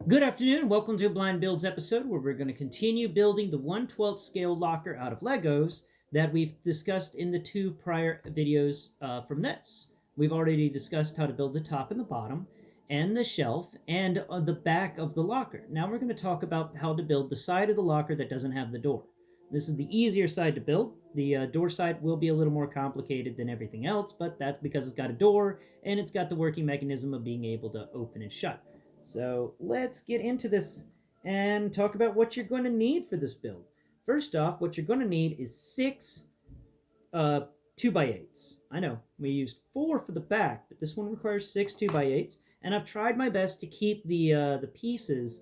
Good afternoon and welcome to a Blind Builds episode where we're going to continue building the 1/12 scale locker out of Legos that we've discussed in the two prior videos from this. We've already discussed how to build the top and the bottom and the shelf and the back of the locker. Now we're going to talk about how to build the side of the locker that doesn't have the door. This is the easier side to build. The door side will be a little more complicated than everything else, but that's because it's got a door and it's got the working mechanism of being able to open and shut. So let's get into this and talk about what you're going to need for this build. First off, what you're going to need is six 2x8s. I know we used 4 for the back, but this one requires 6 2x8s, and I've tried my best to keep the pieces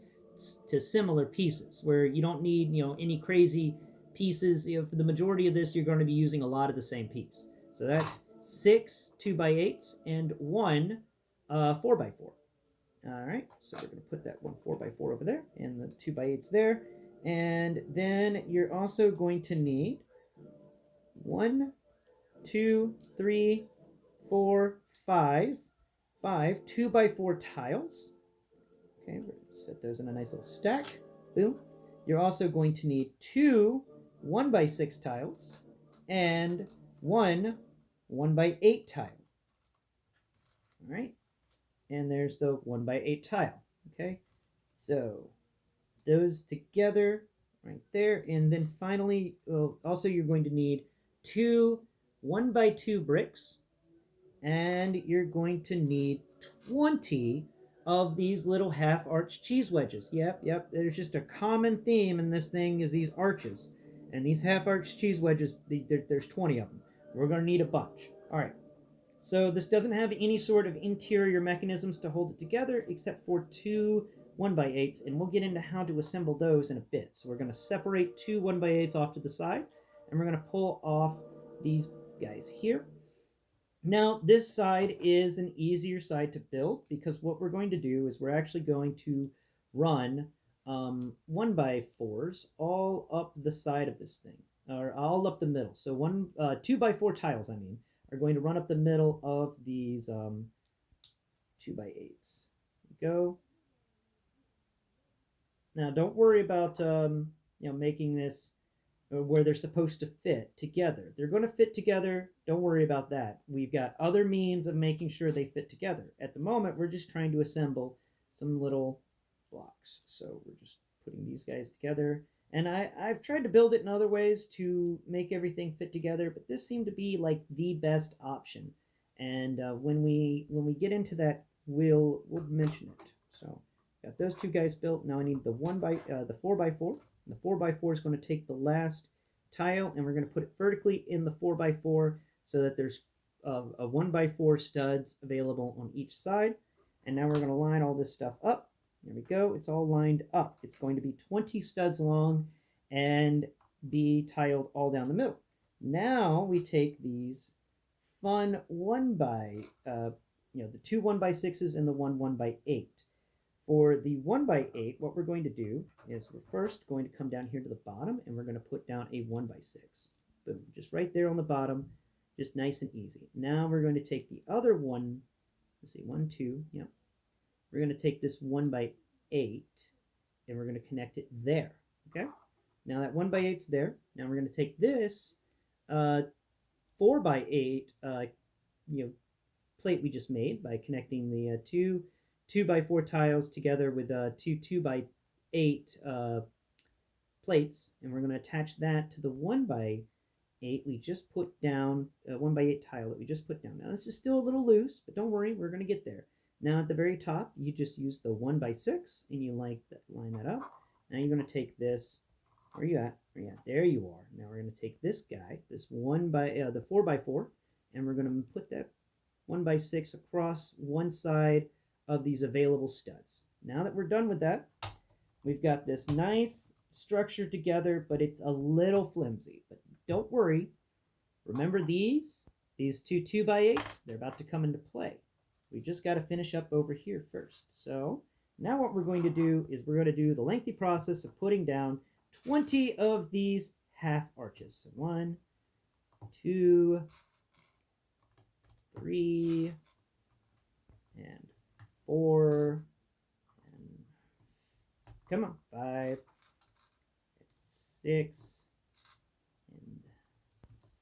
to similar pieces, where you don't need any crazy pieces. For the majority of this, you're going to be using a lot of the same piece. So that's 6 2x8s and one 4x4. All right, so we're going to put that one 4x4 over there and the 2x8s there. And then you're also going to need 1, 2, 3, 4, 5, 2x4 tiles. Okay, we're going to set those in a nice little stack. Boom. You're also going to need 2 1x6 tiles and one 1x8 tile. All right. And there's the 1x8 tile. Okay, so those together right there. And then finally, also you're going to need 2 1x2 bricks, and you're going to need 20 of these little half-arch cheese wedges. Yep, there's just a common theme in this thing is these arches. And these half-arch cheese wedges, there's 20 of them. We're going to need a bunch. All right. So this doesn't have any sort of interior mechanisms to hold it together except for 2 1x8s, and we'll get into how to assemble those in a bit. So we're going to separate 2 1x8s off to the side, and we're going to pull off these guys here. Now, this side is an easier side to build because what we're going to do is we're actually going to run 1x4s all up the side of this thing, or all up the middle. So 2x4 tiles, are going to run up the middle of these 2x8s. Go. Now, don't worry about making this where they're supposed to fit together. They're going to fit together. Don't worry about that. We've got other means of making sure they fit together. At the moment, we're just trying to assemble some little blocks. So we're just putting these guys together. And I've tried to build it in other ways to make everything fit together, but this seemed to be like the best option. And when we get into that, we'll mention it. So got those two guys built. Now I need the 4x4. The 4x4 is going to take the last tile, and we're going to put it vertically in the 4x4 so that there's a 1x4 studs available on each side. And now we're going to line all this stuff up. There we go. It's all lined up. It's going to be 20 studs long and be tiled all down the middle. Now we take these fun the 2 1x6s and the 1 1x8. For the 1x8, what we're going to do is we're first going to come down here to the bottom, and we're going to put down a 1x6. Boom, just right there on the bottom, just nice and easy. Now we're going to take the other one, let's see, 1, 2, yep. We're going to take this 1x8, and we're going to connect it there, okay? Now that 1x8's there. Now we're going to take this 4x8 plate we just made by connecting the 2x4 tiles together with 2 2x8 plates, and we're going to attach that to the 1x8 we just put down, 1x8 tile that we just put down. Now this is still a little loose, but don't worry, we're going to get there. Now at the very top, you just use the 1x6 and you line that up. Now you're going to take this. Where are you at? There you are. Now we're going to take this guy, this the 4x4, and we're going to put that 1x6 across one side of these available studs. Now that we're done with that, we've got this nice structure together, but it's a little flimsy. But don't worry. Remember these 2 2x8s, they're about to come into play. We just got to finish up over here first. So now what we're going to do is we're going to do the lengthy process of putting down 20 of these half arches. So 1, 2, 3, and 4, come on. 5, 6, and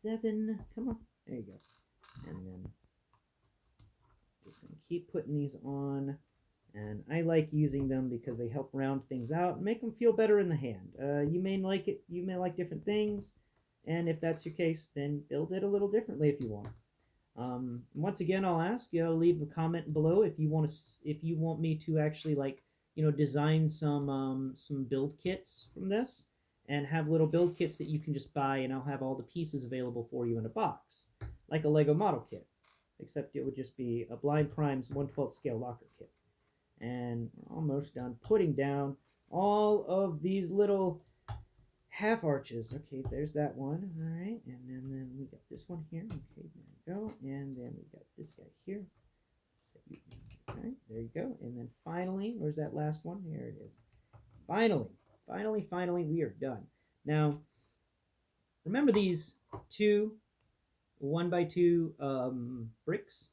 7. Come on. There you go. And then just going to keep putting these on. And I like using them because they help round things out and make them feel better in the hand. You may like it. You may like different things. And if that's your case, then build it a little differently if you want. Once again, I'll ask you, leave a comment below if you want me to actually design some build kits from this, and have little build kits that you can just buy, and I'll have all the pieces available for you in a box, like a Lego model kit, except it would just be a Blind Prime's 1/12 scale locker kit. And we're almost done putting down all of these little half arches. Okay, there's that one. All right, and then we got this one here. Okay, there we go. And then we got this guy here. All right, there you go. And then finally, where's that last one? Here it is. Finally, we are done. Now, remember these two 1x2 bricks?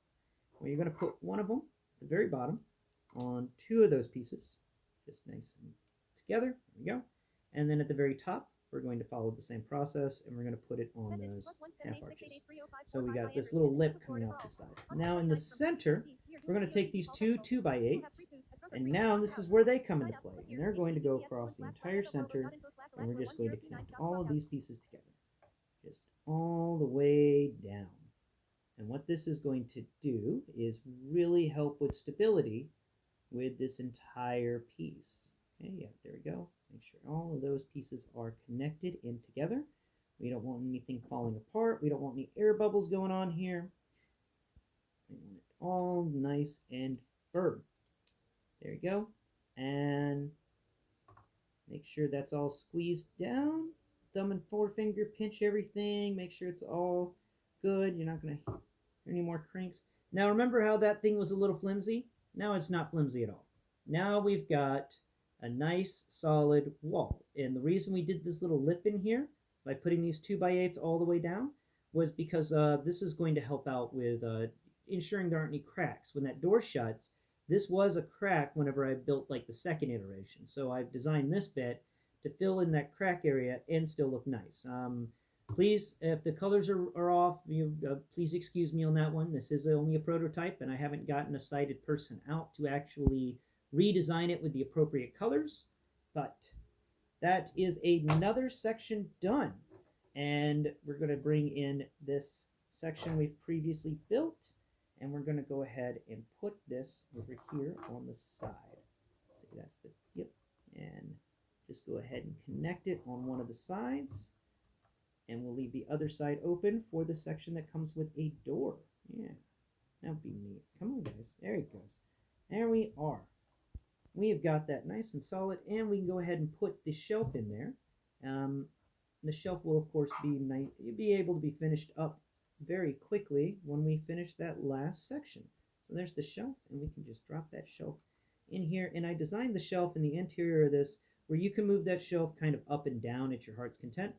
Well, you're going to put one of them at the very bottom on 2 of those pieces, just nice and together. There we go. And then at the very top, we're going to follow the same process, and we're going to put it on those half arches. So we got this little lip coming off the sides. Now in the center, we're going to take these two 2x8s, and now this is where they come into play. And they're going to go across the entire center, and we're just going to connect all of these pieces together, just all the way down. And what this is going to do is really help with stability with this entire piece. Okay, yeah, there we go. Make sure all of those pieces are connected in together. We don't want anything falling apart. We don't want any air bubbles going on here. We want it all nice and firm. There you go. And make sure that's all squeezed down. Thumb and forefinger, pinch everything. Make sure it's all good. You're not going to hear any more crinks. Now remember how that thing was a little flimsy? Now it's not flimsy at all. Now we've got a nice solid wall. And the reason we did this little lip in here by putting these 2x8s all the way down was because this is going to help out with ensuring there aren't any cracks. When that door shuts, this was a crack whenever I built like the second iteration. So I've designed this bit to fill in that crack area and still look nice. Please, if the colors are off, please excuse me on that one. This is only a prototype, and I haven't gotten a sighted person out to actually redesign it with the appropriate colors. But that is another section done. And we're going to bring in this section we've previously built, and we're going to go ahead and put this over here on the side. See, that's the, yep. And just go ahead and connect it on one of the sides. And we'll leave the other side open for the section that comes with a door. Yeah, that would be neat. Come on, guys. There it goes. There we are. We have got that nice and solid, and we can go ahead and put the shelf in there. The shelf will, of course, be able to be finished up very quickly when we finish that last section. So there's the shelf, and we can just drop that shelf in here. And I designed the shelf in the interior of this where you can move that shelf kind of up and down at your heart's content.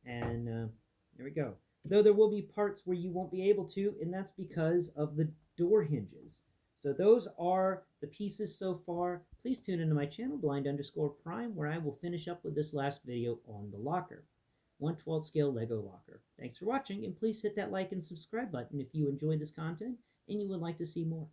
And there we go. Though there will be parts where you won't be able to, and that's because of the door hinges. So those are the pieces so far. Please tune into my channel, blind_prime, where I will finish up with this last video on the locker. 1/12 scale Lego locker. Thanks for watching, and please hit that like and subscribe button if you enjoyed this content and you would like to see more.